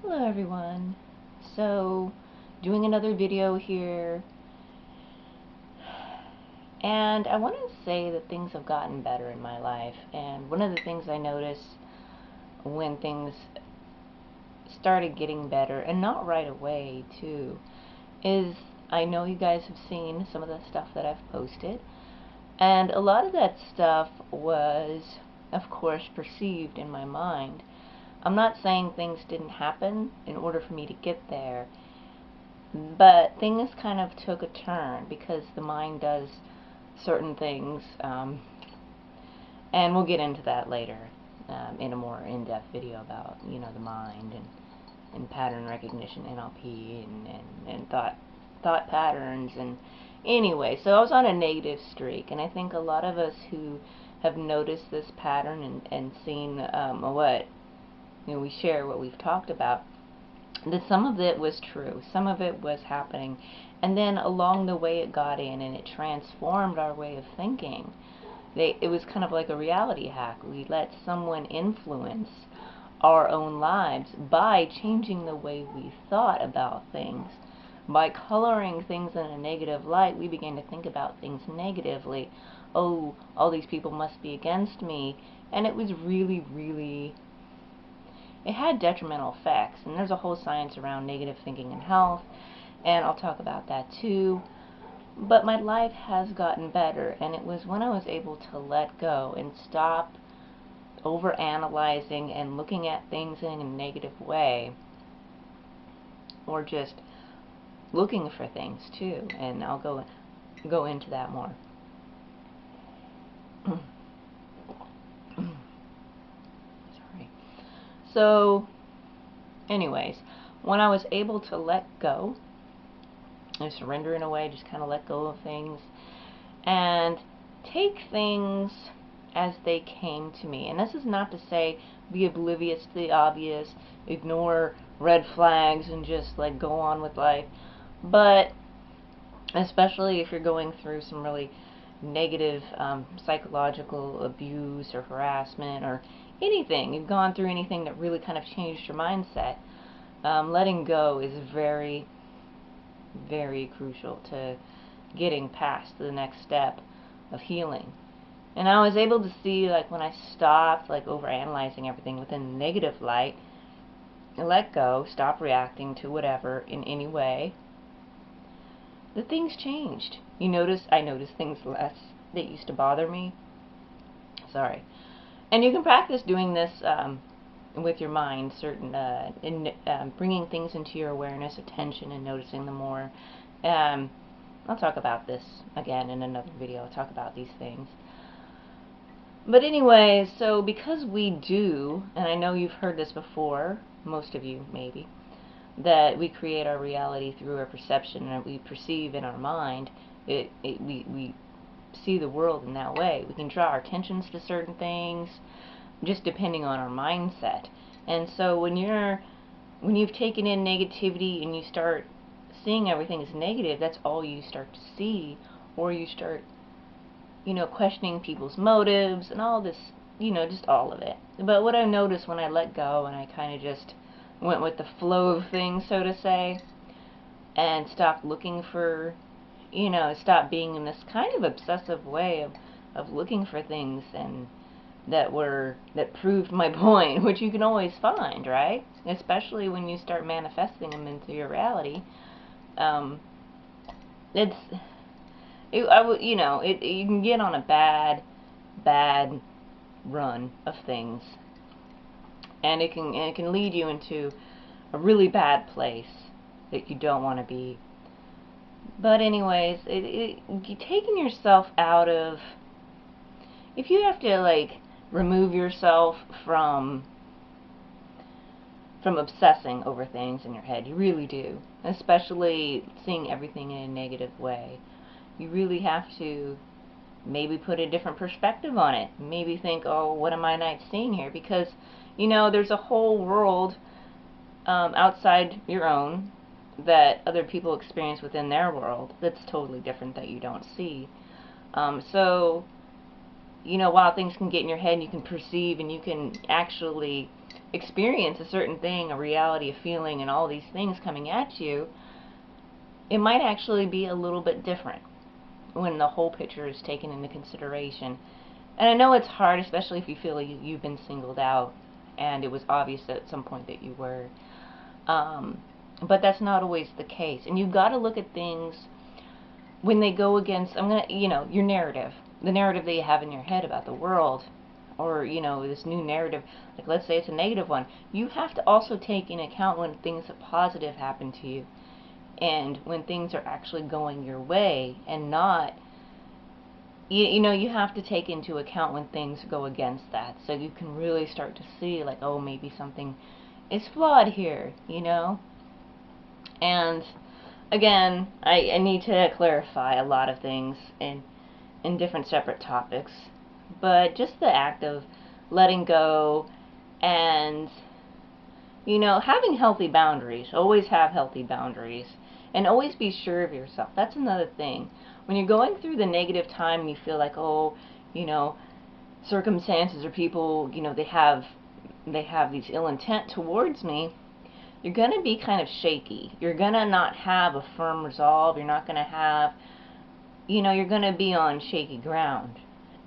Hello everyone. So, doing another video here, and I want to say that things have gotten better in my life, and one of the things I noticed when things started getting better, and not right away too, is I know you guys have seen some of the stuff that I've posted, and a lot of that stuff was, of course, perceived in my mind. I'm not saying things didn't happen in order for me to get there, but things kind of took a turn because the mind does certain things, and we'll get into that later in a more in-depth video about, the mind and pattern recognition, NLP, and thought patterns. And anyway, so I was on a negative streak, and I think a lot of us who have noticed this pattern and seen what we share what we've talked about, that some of it was true, some of it was happening, and then along the way it got in and it transformed our way of thinking. It was kind of like a reality hack. We let someone influence our own lives by changing the way we thought about things. By coloring things in a negative light, we began to think about things negatively. Oh, all these people must be against me. And it was really, it had detrimental effects, and there's a whole science around negative thinking and health, and I'll talk about that too. But my life has gotten better, and it was when I was able to let go and stop over-analyzing and looking at things in a negative way, or just looking for things too, and I'll go into that more. Sorry. So, anyways, when I was able to let go, and surrender in a way, just kind of let go of things, and take things as they came to me. And this is not to say be oblivious to the obvious, ignore red flags, and just like go on with life. But especially if you're going through some really negative psychological abuse or harassment or anything, you've gone through anything that really kind of changed your mindset, letting go is very crucial to getting past the next step of healing. And I was able to see, like, when I stopped like overanalyzing everything within the negative light, and let go, stop reacting to whatever in any way, the things changed. I noticed things less that used to bother me. Sorry. And you can practice doing this with your mind, bringing things into your awareness, attention, and noticing them more. I'll talk about this again in another video. I'll talk about these things. But anyway, so because we do, and I know you've heard this before, most of you maybe, that we create our reality through our perception, and we perceive in our mind, we see the world in that way. We can draw our attentions to certain things, just depending on our mindset. And so when you've taken in negativity and you start seeing everything as negative, that's all you start to see, or you start, questioning people's motives and all this, just all of it. But what I noticed when I let go and I kind of just went with the flow of things, so to say, and stopped looking for, stopped being in this kind of obsessive way of looking for things and that proved my point, which you can always find, right? Especially when you start manifesting them into your reality. You can get on a bad run of things, and it can lead you into a really bad place that you don't want to be. But anyways, taking yourself out of, if you have to like remove yourself from obsessing over things in your head, you really do, especially seeing everything in a negative way. You really have to maybe put a different perspective on it. Maybe think, oh, what am I not seeing here? Because, there's a whole world outside your own that other people experience within their world that's totally different that you don't see. So, while things can get in your head and you can perceive and you can actually experience a certain thing, a reality, a feeling, and all these things coming at you, it might actually be a little bit different when the whole picture is taken into consideration. And I know it's hard, especially if you feel like you've been singled out, and it was obvious at some point that you were. But that's not always the case. And you've got to look at things when they go against, your narrative, the narrative that you have in your head about the world, or, this new narrative, like let's say it's a negative one. You have to also take into account when things positive happen to you, and when things are actually going your way, and not, you have to take into account when things go against that, so you can really start to see, like, oh, maybe something is flawed here, And again, I need to clarify a lot of things in different separate topics, but just the act of letting go and, having healthy boundaries. Always have healthy boundaries, and always be sure of yourself. That's another thing. When you're going through the negative time and you feel like, oh, circumstances or people, they have these ill intent towards me, you're going to be kind of shaky. You're going to not have a firm resolve. You're not going to have, you're going to be on shaky ground.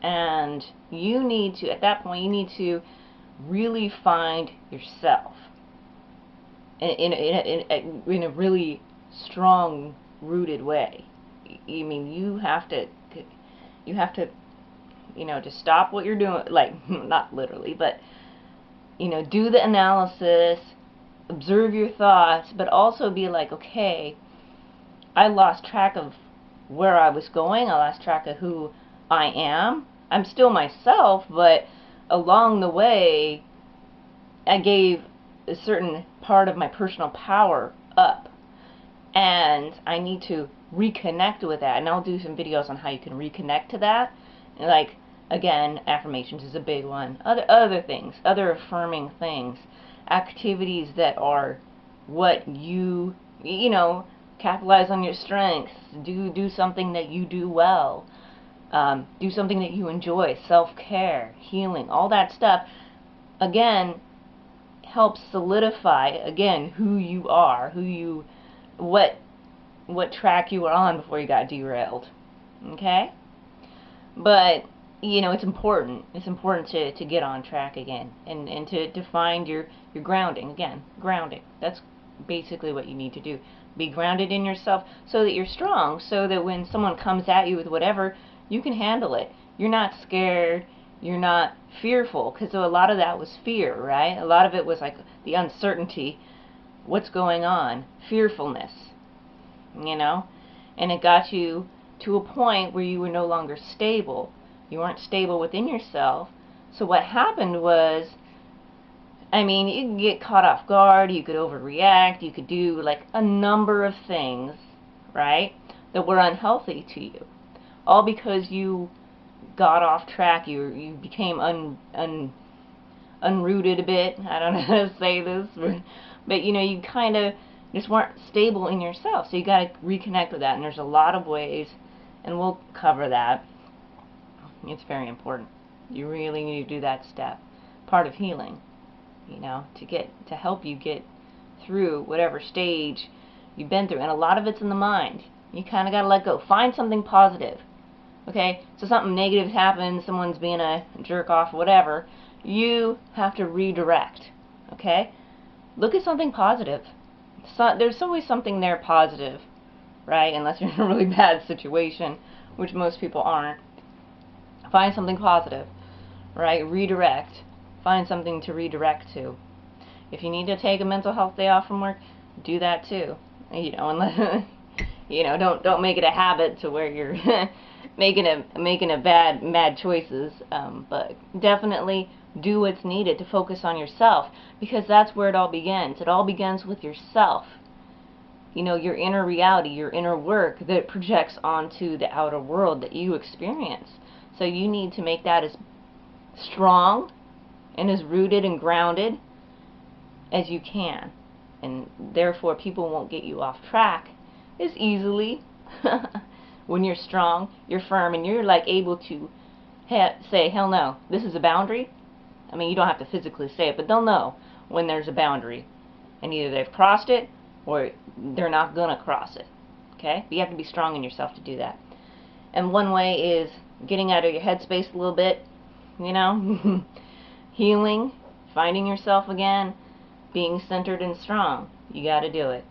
And you need to, at that point, you need to really find yourself in a really strong, rooted way. You have to, to stop what you're doing, like, not literally, but, do the analysis, observe your thoughts, but also be like, okay, I lost track of where I was going, I lost track of who I am. I'm still myself, but along the way, I gave a certain part of my personal power up, and I need to reconnect with that. And I'll do some videos on how you can reconnect to that. And, like, again, affirmations is a big one. Other things, other affirming things, activities that are what you capitalize on your strengths. Do something that you do well. Do something that you enjoy. Self-care, healing, all that stuff. Again, helps solidify again who you are, what track you were on before you got derailed. Okay? But it's important. It's important to get on track again, and to find your grounding. Again, grounding. That's basically what you need to do. Be grounded in yourself so that you're strong, so that when someone comes at you with whatever, you can handle it. You're not scared. You're not fearful, because a lot of that was fear, right? A lot of it was like the uncertainty, what's going on, fearfulness, and it got you to a point where you were no longer stable. You weren't stable within yourself. So what happened was, you could get caught off guard, you could overreact, you could do like a number of things, right, that were unhealthy to you, all because you got off track. You became unrooted a bit. I don't know how to say this, but you kind of just weren't stable in yourself. So you got to reconnect with that, and there's a lot of ways, and we'll cover that. It's very important. You really need to do that step. Part of healing, to help you get through whatever stage you've been through, and a lot of it's in the mind. You kind of got to let go. Find something positive. Okay, so something negative happens, someone's being a jerk off, whatever, you have to redirect, okay? Look at something positive. There's always something there positive, right? Unless you're in a really bad situation, which most people aren't. Find something positive, right? Redirect. Find something to redirect to. If you need to take a mental health day off from work, do that too. Unless, don't make it a habit to where you're making a mad choices, but definitely do what's needed to focus on yourself, because that's where it all begins. It all begins with yourself. Your inner reality, your inner work that projects onto the outer world that you experience. So you need to make that as strong and as rooted and grounded as you can, and therefore people won't get you off track as easily. When you're strong, you're firm, and you're like able to say, hell no, this is a boundary. You don't have to physically say it, but they'll know when there's a boundary. And either they've crossed it or they're not going to cross it. Okay? But you have to be strong in yourself to do that. And one way is getting out of your headspace a little bit, you know, healing, finding yourself again, being centered and strong. You got to do it.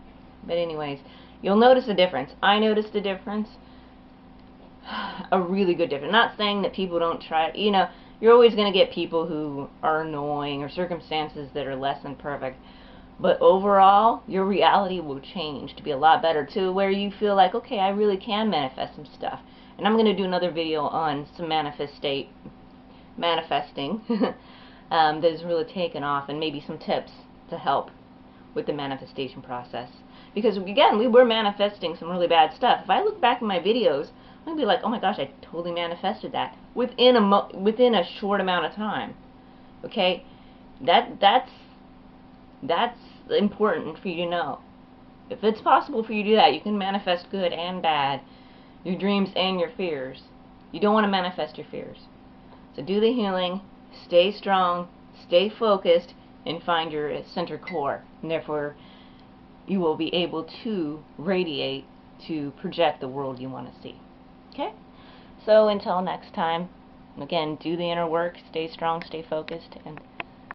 But anyways, you'll notice a difference. I noticed a difference. A really good difference. Not saying that people don't try, you know, you're always going to get people who are annoying or circumstances that are less than perfect. But overall, your reality will change to be a lot better, to where you feel like, okay, I really can manifest some stuff. And I'm going to do another video on some manifesting that has really taken off, and maybe some tips to help with the manifestation process. Because again, we were manifesting some really bad stuff. If I look back at my videos, I'm going to be like, oh my gosh, I totally manifested that within a short amount of time. Okay? That's important for you to know. If it's possible for you to do that, you can manifest good and bad, your dreams and your fears. You don't want to manifest your fears. So do the healing, stay strong, stay focused, and find your center core. And therefore, you will be able to radiate, to project the world you want to see. Okay? So until next time, again, do the inner work, stay strong, stay focused, and